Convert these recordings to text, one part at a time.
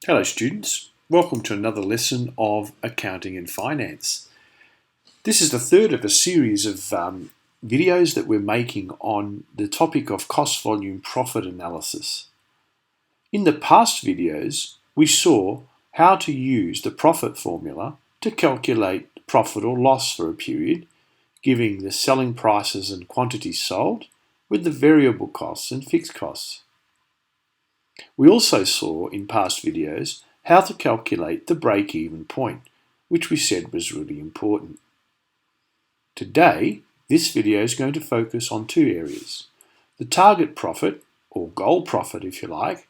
Hello students, welcome to another lesson of Accounting and Finance. This is the third of a series of videos that we're making on the topic of cost volume profit analysis. In the past videos, we saw how to use the profit formula to calculate profit or loss for a period, giving the selling prices and quantities sold with the variable costs and fixed costs. We also saw in past videos how to calculate the break-even point, which we said was really important. Today, this video is going to focus on two areas: the target profit, or goal profit if you like,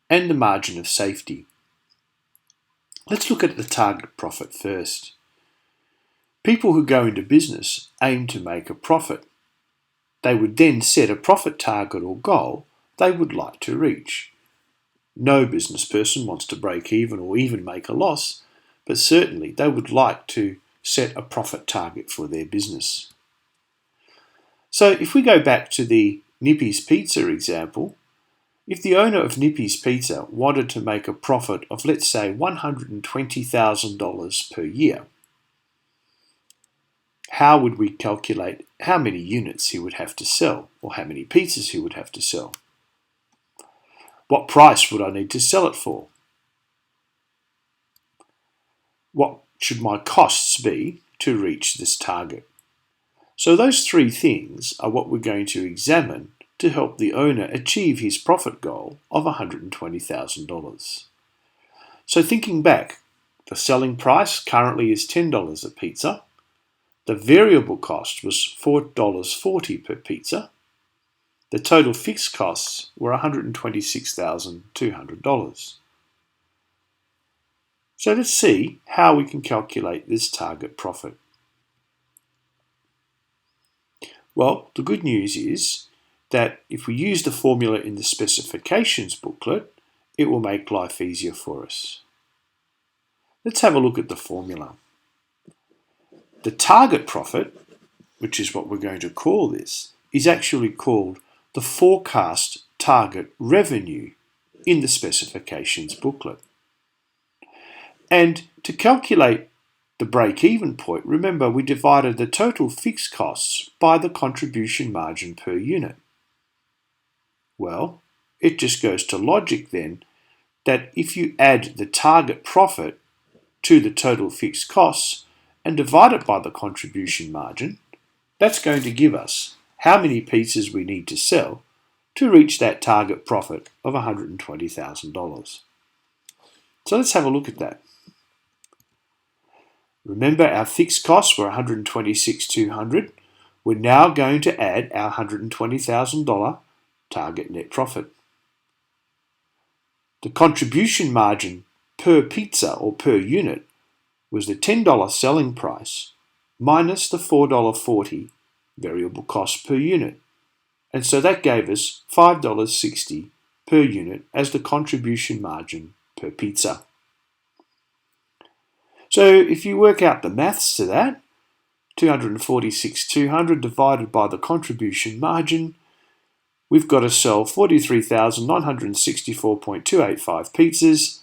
and the margin of safety. Let's look at the target profit first. People who go into business aim to make a profit. They would then set a profit target or goal they would like to reach. No business person wants to break even or even make a loss, but certainly they would like to set a profit target for their business. So if we go back to the Nippy's Pizza example, if the owner of Nippy's Pizza wanted to make a profit of, let's say, $120,000 per year, how would we calculate how many units he would have to sell, or how many pizzas he would have to sell? What price would I need to sell it for? What should my costs be to reach this target? So those three things are what we're going to examine to help the owner achieve his profit goal of $120,000. So thinking back, the selling price currently is $10 a pizza. The variable cost was $4.40 per pizza. The total fixed costs were $126,200. So let's see how we can calculate this target profit. Well, the good news is that if we use the formula in the specifications booklet, it will make life easier for us. Let's have a look at the formula. The target profit, which is what we're going to call this, is actually called the forecast target revenue in the specifications booklet. And to calculate the break-even point, remember we divided the total fixed costs by the contribution margin per unit. Well, it just goes to logic then that if you add the target profit to the total fixed costs and divide it by the contribution margin, that's going to give us how many pizzas we need to sell to reach that target profit of $120,000. So let's have a look at that. Remember, our fixed costs were $126,200. We're now going to add our $120,000 target net profit. The contribution margin per pizza or per unit was the $10 selling price minus the $4.40 variable cost per unit. And so that gave us $5.60 per unit as the contribution margin per pizza. So if you work out the maths to that, 246,200 divided by the contribution margin, we've got to sell 43,964.285 pizzas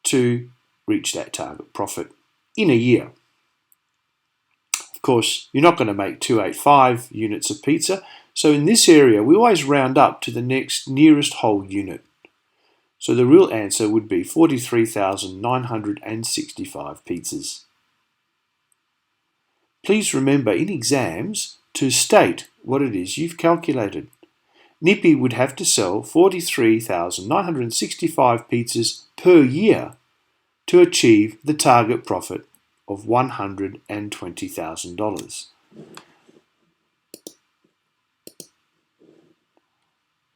to reach that target profit in a year. Of course, you're not going to make 285 units of pizza, so in this area we always round up to the next nearest whole unit. So the real answer would be 43,965 pizzas. Please remember in exams to state what it is you've calculated. Nippy would have to sell 43,965 pizzas per year to achieve the target profit of $120,000.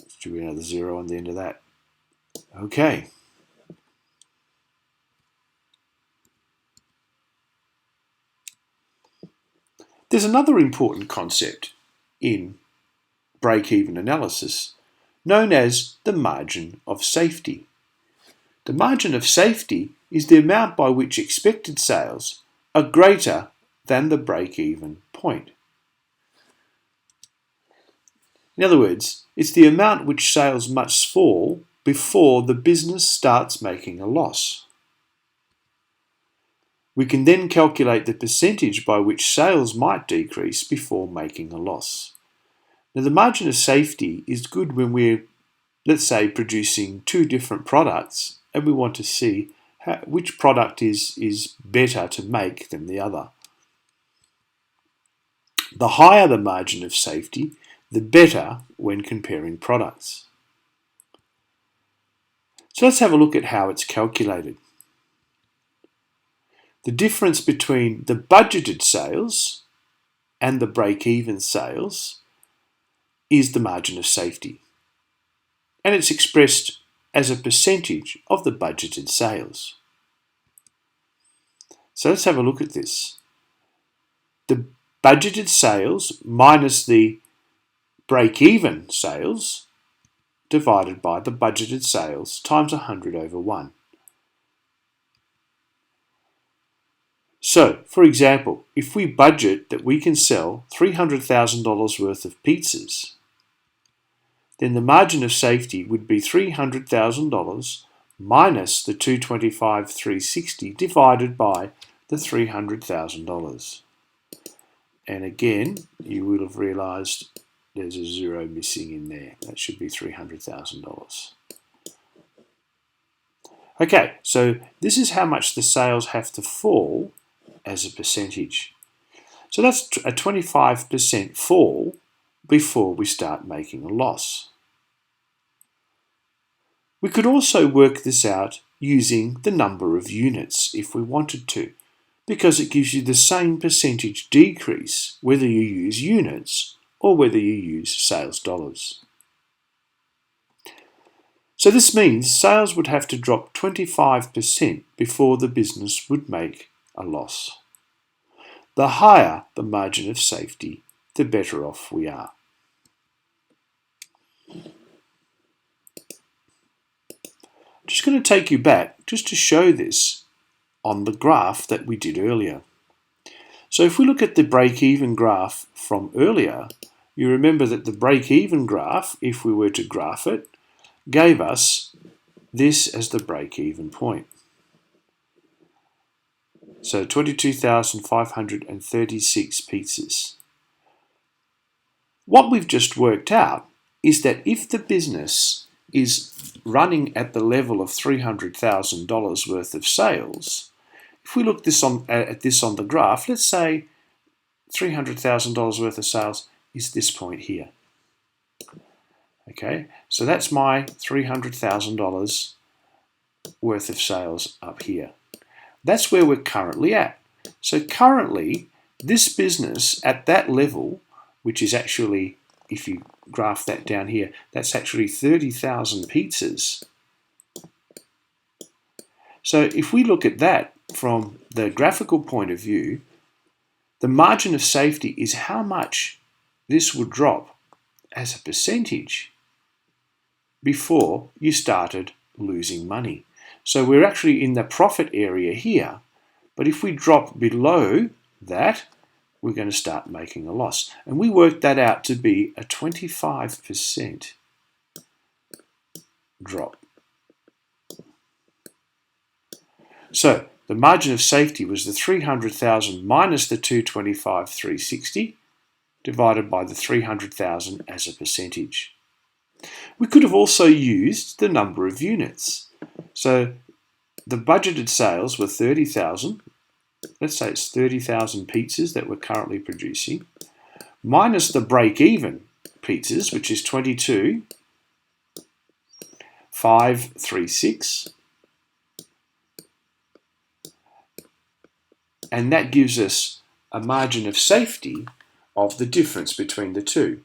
Let's do another zero on the end of that. Okay. There's another important concept in break-even analysis known as the margin of safety. The margin of safety is the amount by which expected sales are greater than the break-even point. In other words, it's the amount which sales must fall before the business starts making a loss. We can then calculate the percentage by which sales might decrease before making a loss. Now, the margin of safety is good when we're, let's say, producing two different products and we want to see which product is better to make than the other. The higher the margin of safety, the better when comparing products. So let's have a look at how it's calculated. The difference between the budgeted sales and the break-even sales is the margin of safety, and it's expressed as a percentage of the budgeted sales. So let's have a look at this. The budgeted sales minus the break-even sales divided by the budgeted sales times 100 over 1. So, for example, if we budget that we can sell $300,000 worth of pizzas, then the margin of safety would be $300,000 minus the $225,360 divided by the $300,000. And again, you will have realised there's a zero missing in there. That should be $300,000. Okay, so this is how much the sales have to fall as a percentage. So that's a 25% fall before we start making a loss. We could also work this out using the number of units if we wanted to, because it gives you the same percentage decrease whether you use units or whether you use sales dollars. So this means sales would have to drop 25% before the business would make a loss. The higher the margin of safety, the better off we are. I'm just going to take you back just to show this on the graph that we did earlier. So if we look at the break-even graph from earlier, you remember that the break-even graph, if we were to graph it, gave us this as the break-even point. So 22,536 pizzas. What we've just worked out is that if the business is running at the level of $300,000 worth of sales, if we look at this on the graph, let's say $300,000 worth of sales is this point here. Okay, so that's my $300,000 worth of sales up here. That's where we're currently at. So currently, this business at that level, which is actually, if you graph that down here, that's actually 30,000 pizzas. So if we look at that from the graphical point of view, the margin of safety is how much this would drop as a percentage before you started losing money. So we're actually in the profit area here, but if we drop below that, we're going to start making a loss. And we worked that out to be a 25% drop. So the margin of safety was the 300,000 minus the 225,360 divided by the 300,000 as a percentage. We could have also used the number of units. So the budgeted sales were 30,000. Let's say it's 30,000 pizzas that we're currently producing, minus the break-even pizzas, which is 22,536. And that gives us a margin of safety of the difference between the two.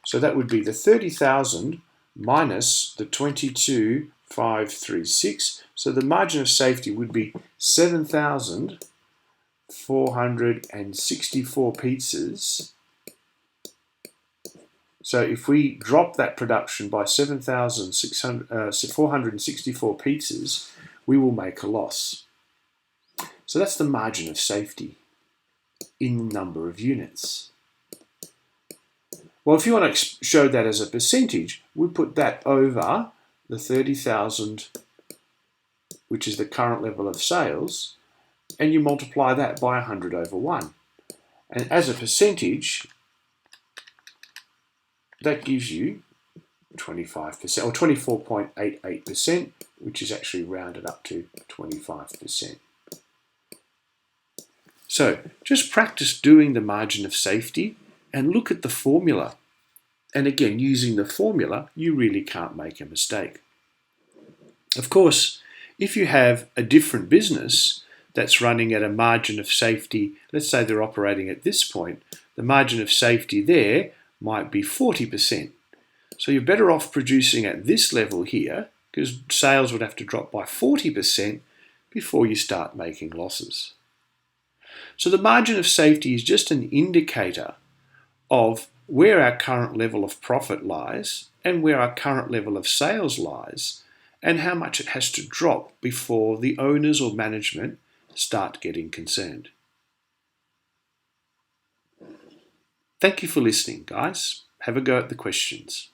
So that would be the 30,000 minus the 22,536. So the margin of safety would be 7,464 pizzas. So if we drop that production by 7,464 pizzas, we will make a loss. So that's the margin of safety in the number of units. Well, if you want to show that as a percentage, we put that over the 30,000, which is the current level of sales, and you multiply that by 100 over 1. And as a percentage, that gives you 25% or 24.88%, which is actually rounded up to 25%. So just practice doing the margin of safety and look at the formula. And again, using the formula, you really can't make a mistake. Of course, if you have a different business that's running at a margin of safety, let's say they're operating at this point, the margin of safety there might be 40%. So you're better off producing at this level here, because sales would have to drop by 40% before you start making losses. So the margin of safety is just an indicator of where our current level of profit lies and where our current level of sales lies, and how much it has to drop before the owners or management start getting concerned. Thank you for listening, guys. Have a go at the questions.